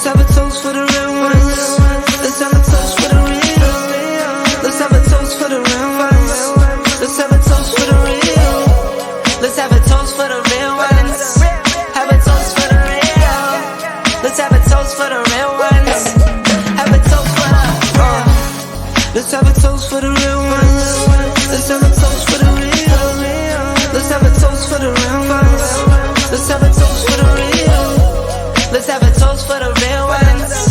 Let's have a toast for the real ones. Let's have a toast for the real. Let's have a toast for the real ones. Let's have a toast for the real. Let's have a toast for the real ones. Have a toast for the real. Let's have a toast for the real ones. Have a toast for the real. Let's have a toast for the real ones. Let's have a toast for the real. Let's have a toast for the real ones. Let's have a toast for the real. Let's have a toast for the real ones.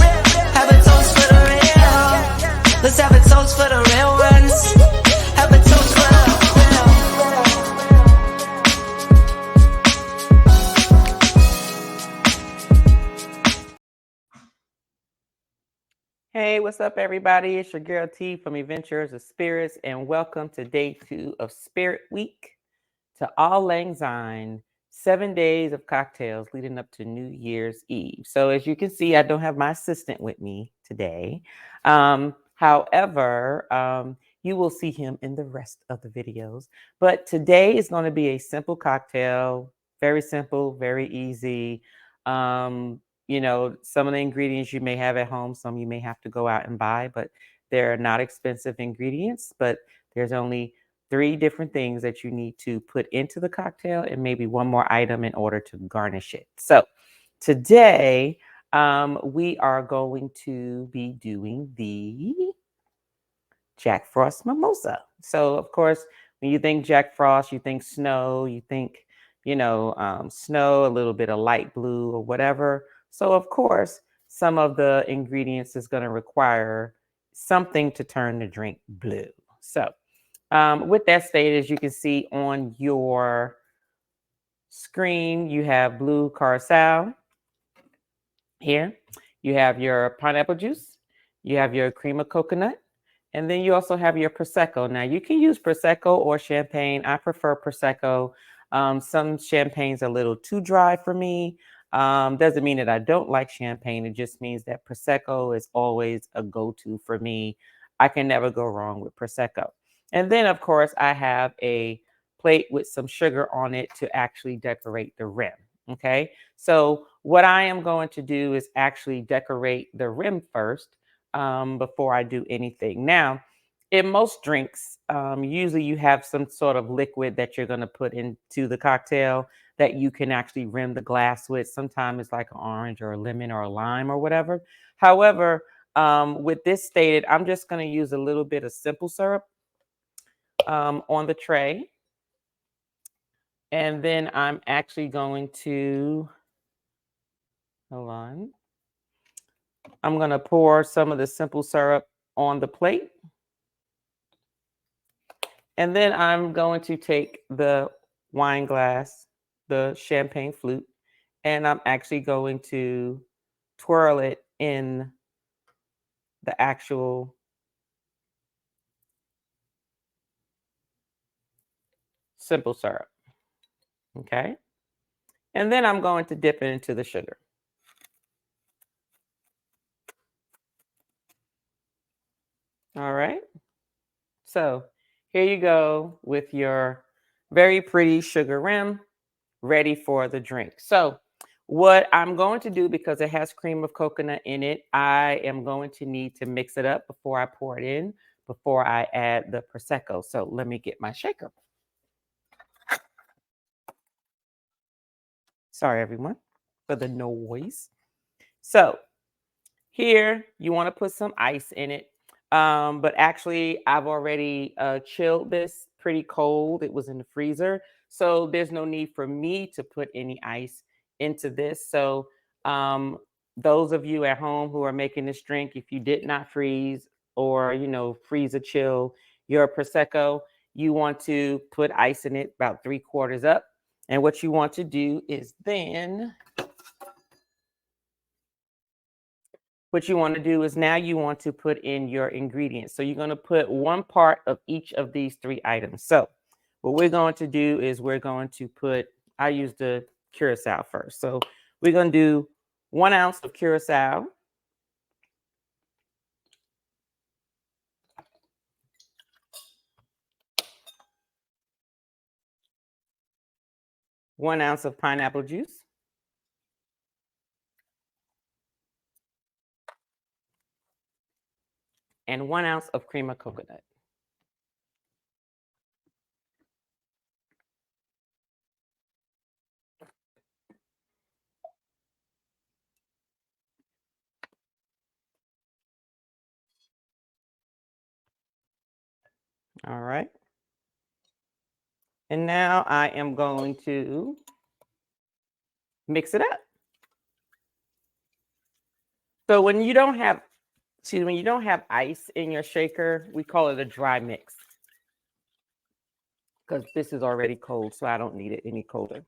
Have a toast for the real. Let's have a toast for the real ones. Have a toast for the real. Hey, what's up, everybody? It's your girl T from Adventures of Spirits, and welcome to day 2 of Spirit Week to Auld Lang Syne, 7 days of cocktails leading up to New Year's Eve. So as you can see, I don't have my assistant with me today. However, you will see him in the rest of the videos. But today is going to be a simple cocktail, very simple, very easy. You know, some of the ingredients you may have at home, some you may have to go out and buy, but they're not expensive ingredients, but there's only 3 different things that you need to put into the cocktail and maybe one more item in order to garnish it. So today we are going to be doing the Jack Frost Mimosa. So of course, when you think Jack Frost, you think snow, you think, snow, a little bit of light blue or whatever. So of course, some of the ingredients is going to require something to turn the drink blue. So with that stated, as you can see on your screen, you have blue curacao here. You have your pineapple juice. You have your cream of coconut. And then you also have your Prosecco. Now, you can use Prosecco or champagne. I prefer Prosecco. Some champagne's a little too dry for me. Doesn't mean that I don't like champagne. It just means that Prosecco is always a go-to for me. I can never go wrong with Prosecco. And then, of course, I have a plate with some sugar on it to actually decorate the rim. Okay, so what I am going to do is actually decorate the rim first before I do anything. Now, in most drinks, usually you have some sort of liquid that you're going to put into the cocktail that you can actually rim the glass with. Sometimes it's like an orange or a lemon or a lime or whatever. However, with this stated, I'm just going to use a little bit of simple syrup on the tray. And then I'm actually going to, hold on. I'm going to pour some of the simple syrup on the plate. And then I'm going to take the wine glass, the champagne flute, and I'm actually going to twirl it in the actual simple syrup. Okay. And then I'm going to dip it into the sugar. All right. So here you go with your very pretty sugar rim ready for the drink. So what I'm going to do, because it has cream of coconut in it, I am going to need to mix it up before I pour it in, before I add the Prosecco. So let me get my shaker. Sorry, everyone, for the noise. So here, you want to put some ice in it. But actually, I've already chilled this pretty cold. It was in the freezer. So there's no need for me to put any ice into this. So those of you at home who are making this drink, if you did not freeze or, freeze or chill your Prosecco, you want to put ice in it about 3/4 up. And what you want to do is then now you want to put in your ingredients. So you're going to put 1 part of each of these 3 items. So what we're going to do is we're going to put, I use the curacao first. So we're going to do 1 ounce of curacao. One ounce of pineapple juice. and 1 ounce of cream of coconut. All right. And now I am going to mix it up. So when you don't have, when you don't have ice in your shaker, we call it a dry mix. Because this is already cold, so I don't need it any colder.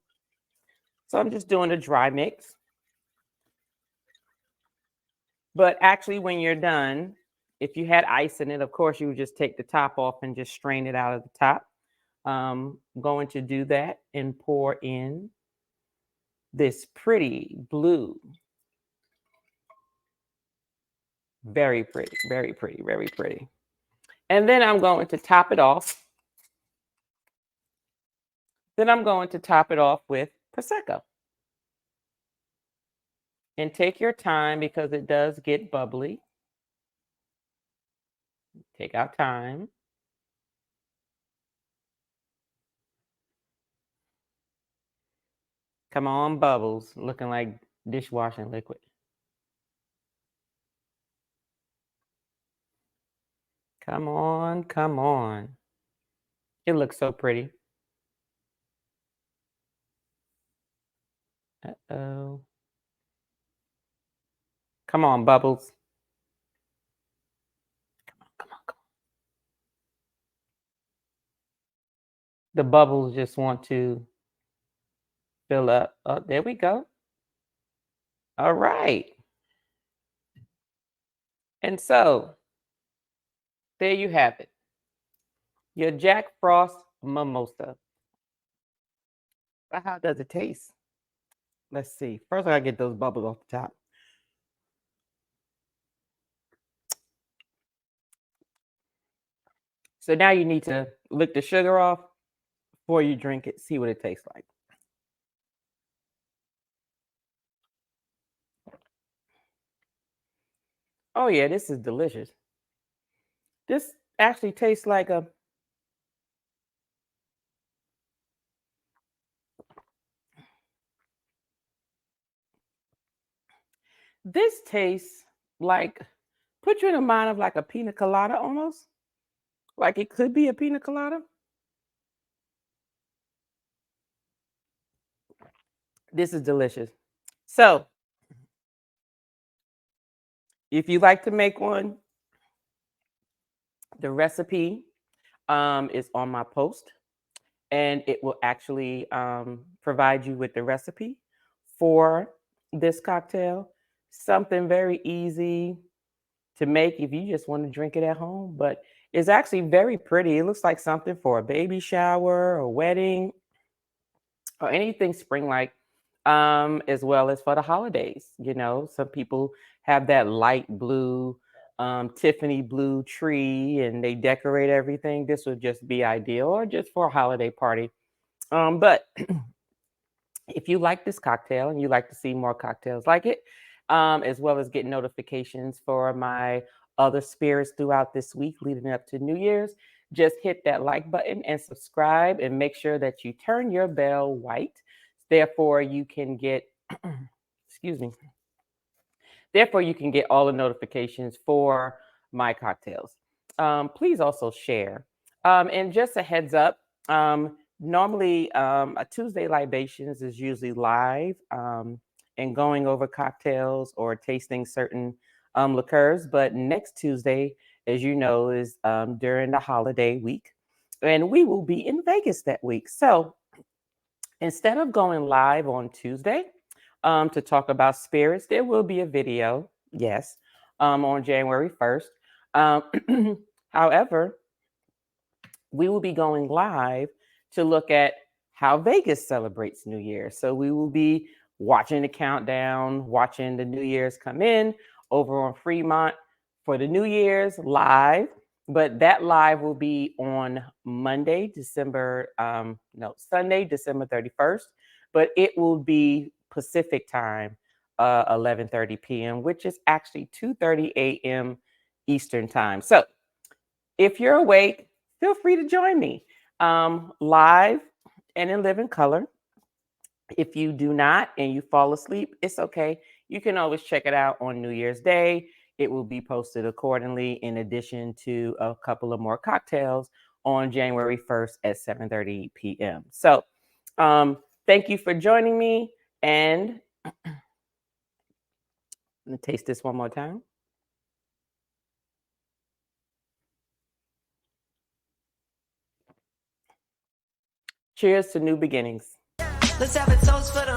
So I'm just doing a dry mix. But actually, when you're done, if you had ice in it, of course, you would just take the top off and just strain it out of the top. I'm going to do that and pour in this pretty blue. Very pretty, very pretty, very pretty. And then I'm going to top it off. Then I'm going to top it off with Prosecco. And take your time because it does get bubbly. Take our time. Come on, bubbles, looking like dishwashing liquid. Come on, come on. It looks so pretty. Uh-oh. Come on, bubbles. Come on, come on, come on. The bubbles just want to fill up. Oh, there we go. All right. And so there you have it. Your Jack Frost mimosa. But how does it taste? Let's see. First, I gotta get those bubbles off the top. So now you need to lick the sugar off before you drink it. See what it tastes like. Oh yeah, this is delicious. This actually tastes like a this tastes like put you in the mind of like a pina colada almost. Like it could be a pina colada. This is delicious. So if you like to make one, the recipe is on my post and it will actually provide you with the recipe for this cocktail. Something very easy to make if you just want to drink it at home, but it's actually very pretty. It looks like something for a baby shower or wedding or anything spring like, as well as for the holidays. You know, some people have that light blue, Tiffany blue tree and they decorate everything. This would just be ideal or just for a holiday party. But if you like this cocktail and you like to see more cocktails like it, as well as get notifications for my other spirits throughout this week leading up to New Year's, just hit that like button and subscribe and make sure that you turn your bell white. Therefore, you can get, excuse me, therefore, you can get all the notifications for my cocktails. Please also share. And just a heads up, normally a Tuesday libations is usually live and going over cocktails or tasting certain liqueurs. But next Tuesday, as you know, is during the holiday week. And we will be in Vegas that week. So instead of going live on Tuesday to talk about spirits, there will be a video, yes, on January 1st. However, we will be going live to look at how Vegas celebrates New Year. So we will be watching the countdown, watching the New Year's come in over on Fremont for the New Year's live. But that live will be on Sunday, December 31st. But it will be Pacific time, 11:30 p.m., which is actually 2:30 a.m. Eastern time. So if you're awake, feel free to join me live and in living color. If you do not and you fall asleep, it's okay. You can always check it out on New Year's Day. It will be posted accordingly, in addition to a couple of more cocktails on January 1st at 7:30 p.m. So thank you for joining me. And I'm going to taste this one more time. Cheers to new beginnings. Let's have a toast for the